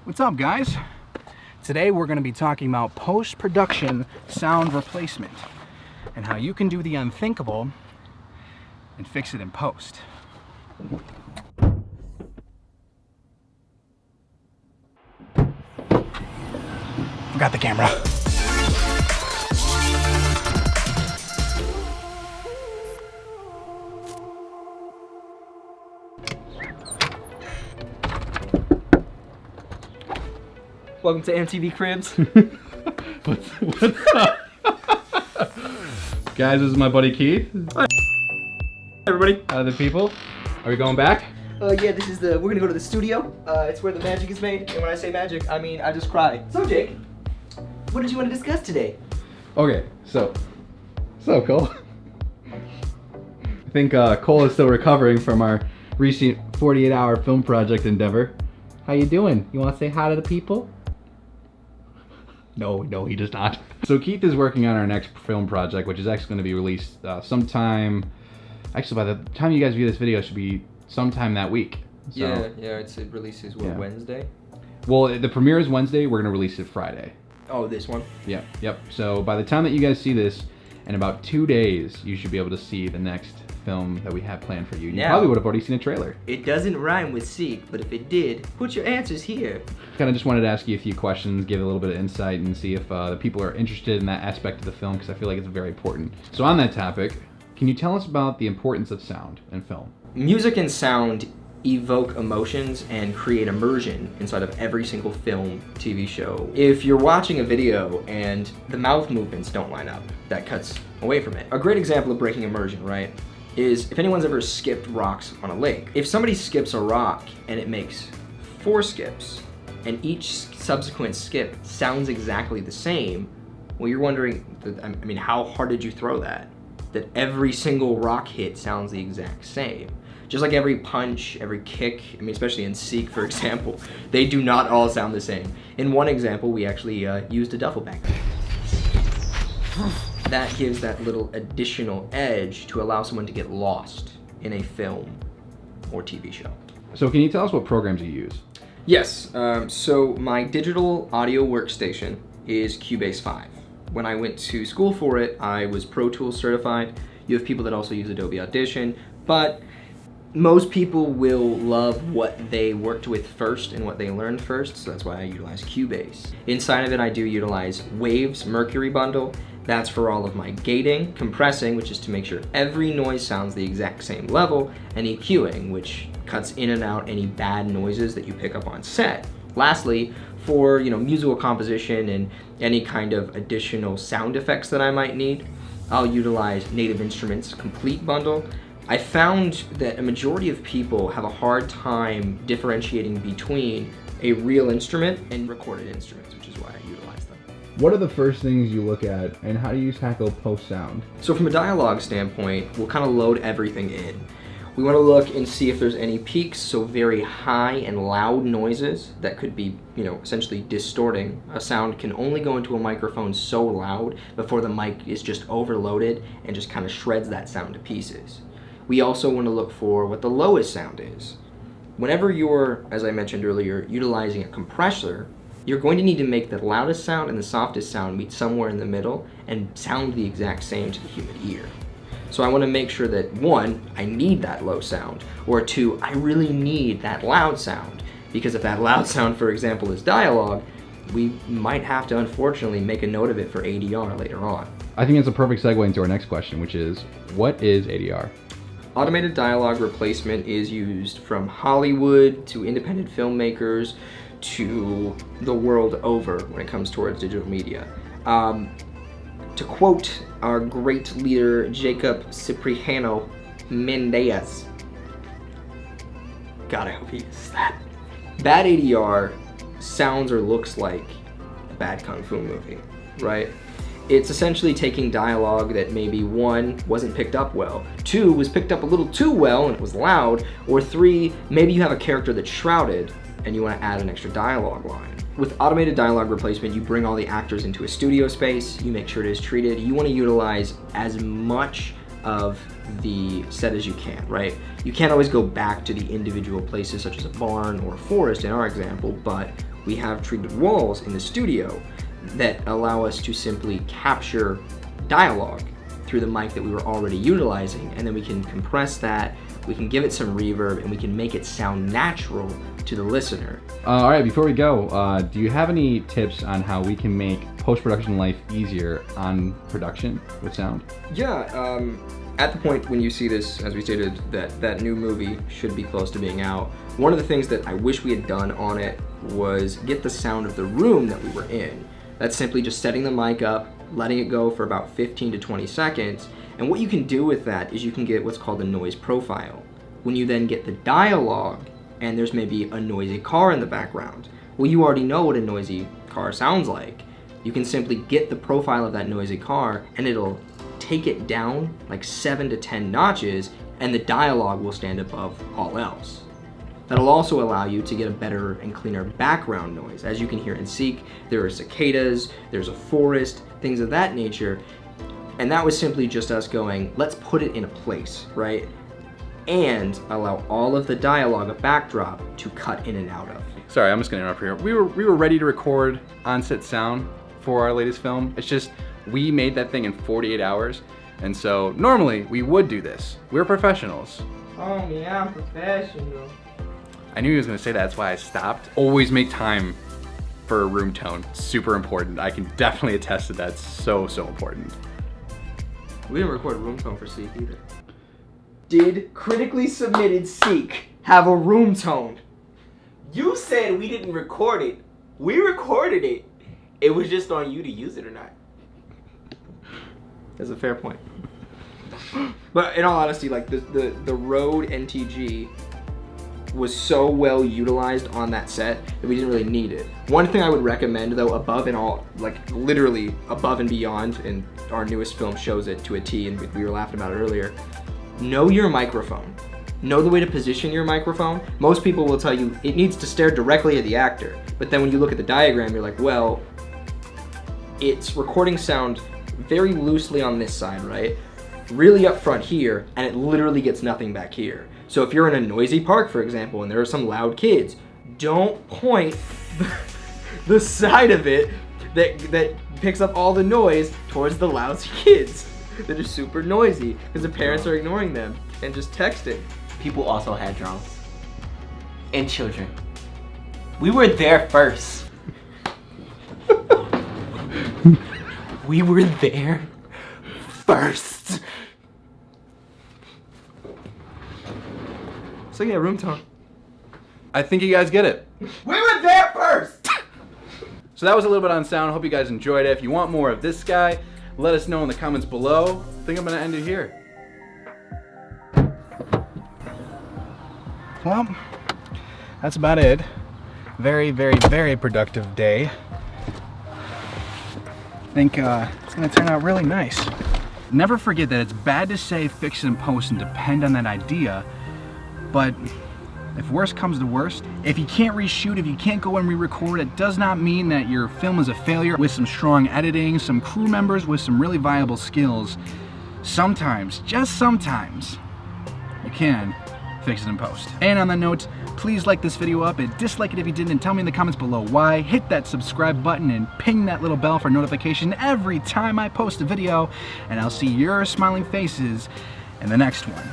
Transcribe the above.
What's up, guys? Today we're going to be talking about post-production sound replacement and how you can do the unthinkable and fix it in post. Forgot the camera. Welcome to MTV Cribs. What's up? Guys, this is my buddy Keith. Hi, everybody. The people. Are we going back? Yeah, we're gonna go to the studio. It's where the magic is made. And when I say magic, I mean, I just cry. So, Jake, what did you want to discuss today? Okay, so Cole. I think Cole is still recovering from our recent 48-hour film project endeavor. How you doing? You want to say hi to the people? No, he does not. So Keith is working on our next film project, which is actually going to be released sometime. Actually, by the time you guys view this video, it should be sometime that week. So, It releases Wednesday. Well, the premiere is Wednesday. We're going to release it Friday. Oh, this one? Yeah, yep. So by the time that you guys see this, in about 2 days, you should be able to see the next film that we have planned for you. You probably would have already seen a trailer. It doesn't rhyme with seek, but if it did, put your answers here. Kind of just wanted to ask you a few questions, give a little bit of insight, and see if the people are interested in that aspect of the film, because I feel like it's very important. So on that topic, can you tell us about the importance of sound in film? Music and sound evoke emotions and create immersion inside of every single film, TV show. If you're watching a video and the mouth movements don't line up, that cuts away from it. A great example of breaking immersion, right, is if anyone's ever skipped rocks on a lake. If somebody skips a rock and it makes 4 skips, and each subsequent skip sounds exactly the same, well, you're wondering, I mean, how hard did you throw that? That every single rock hit sounds the exact same. Just like every punch, every kick, I mean, especially in Seek, for example, they do not all sound the same. In one example, we actually used a duffel bag. That gives that little additional edge to allow someone to get lost in a film or TV show. So can you tell us what programs you use? Yes, so my digital audio workstation is Cubase 5. When I went to school for it, I was Pro Tools certified. You have people that also use Adobe Audition, but most people will love what they worked with first and what they learned first, so that's why I utilize Cubase. Inside of it, I do utilize Waves Mercury bundle. That's for all of my gating, compressing, which is to make sure every noise sounds the exact same level, and EQing, which cuts in and out any bad noises that you pick up on set. Lastly, for musical composition and any kind of additional sound effects that I might need, I'll utilize Native Instruments Complete bundle. I found that a majority of people have a hard time differentiating between a real instrument and recorded instruments, which is why I utilize them. What are the first things you look at, and how do you tackle post-sound? So from a dialogue standpoint, we'll kind of load everything in. We want to look and see if there's any peaks, so very high and loud noises that could be, essentially distorting. A sound can only go into a microphone so loud before the mic is just overloaded and just kind of shreds that sound to pieces. We also want to look for what the lowest sound is. Whenever you're, as I mentioned earlier, utilizing a compressor, you're going to need to make the loudest sound and the softest sound meet somewhere in the middle and sound the exact same to the human ear. So I want to make sure that 1, I need that low sound, or 2, I really need that loud sound. Because if that loud sound, for example, is dialogue, we might have to unfortunately make a note of it for ADR later on. I think it's a perfect segue into our next question, which is, what is ADR? Automated dialogue replacement is used from Hollywood to independent filmmakers to the world over when it comes towards digital media. To quote our great leader, Jacob Cipriano Mendez, God, I hope he uses that. Bad ADR sounds or looks like a bad kung fu movie, right? It's essentially taking dialogue that maybe 1, wasn't picked up well, 2, was picked up a little too well and it was loud, or 3, maybe you have a character that's shrouded and you want to add an extra dialogue line. With automated dialogue replacement, you bring all the actors into a studio space, you make sure it is treated. You want to utilize as much of the set as you can, right? You can't always go back to the individual places such as a barn or a forest in our example, but we have treated walls in the studio that allow us to simply capture dialogue through the mic that we were already utilizing, and then we can compress that, we can give it some reverb, and we can make it sound natural to the listener. All right, before we go, do you have any tips on how we can make post-production life easier on production with sound? Yeah, at the point when you see this, as we stated, that new movie should be close to being out, one of the things that I wish we had done on it was get the sound of the room that we were in. That's simply just setting the mic up, letting it go for about 15 to 20 seconds, and what you can do with that is you can get what's called a noise profile. When you then get the dialogue, and there's maybe a noisy car in the background, well, you already know what a noisy car sounds like. You can simply get the profile of that noisy car, and it'll take it down like 7 to 10 notches, and the dialogue will stand above all else. That'll also allow you to get a better and cleaner background noise. As you can hear in Seek, there are cicadas, there's a forest, things of that nature. And that was simply just us going, let's put it in a place, right? And allow all of the dialogue, a backdrop, to cut in and out of. Sorry, I'm just gonna interrupt here. We were ready to record on-set sound for our latest film. It's just, we made that thing in 48 hours. And so normally we would do this. We're professionals. Oh, yeah, I'm professional. I knew he was gonna say that, that's why I stopped. Always make time for a room tone, super important. I can definitely attest to that, so important. We didn't record a room tone for Seek either. Did critically submitted Seek have a room tone? You said we didn't record it. We recorded it. It was just on you to use it or not. That's a fair point. But in all honesty, like the Rode NTG was so well utilized on that set that we didn't really need it. One thing I would recommend though, above and all, like literally above and beyond, and our newest film shows it to a T, and we were laughing about it earlier, know your microphone. Know the way to position your microphone. Most people will tell you it needs to stare directly at the actor, but then when you look at the diagram, you're like, well, it's recording sound very loosely on this side, right? Really up front here, and it literally gets nothing back here. So if you're in a noisy park, for example, and there are some loud kids, don't point the side of it that picks up all the noise towards the loud kids that are super noisy, because the parents are ignoring them and just texting. People also had drones. And children. We were there first. We were there first. So yeah, room tone. I think you guys get it. We were there first. So that was a little bit on sound. Hope you guys enjoyed it. If you want more of this guy, let us know in the comments below. I think I'm gonna end it here. Well, that's about it. Very productive day. I think it's gonna turn out really nice. Never forget that it's bad to say fix it in post and depend on that idea, but if worst comes to worst, if you can't reshoot, if you can't go and re-record, it does not mean that your film is a failure. With some strong editing, some crew members with some really viable skills, sometimes, just sometimes, you can fix it in post. And on that note, please like this video up and dislike it if you didn't, and tell me in the comments below why. Hit that subscribe button and ping that little bell for notification every time I post a video, and I'll see your smiling faces in the next one.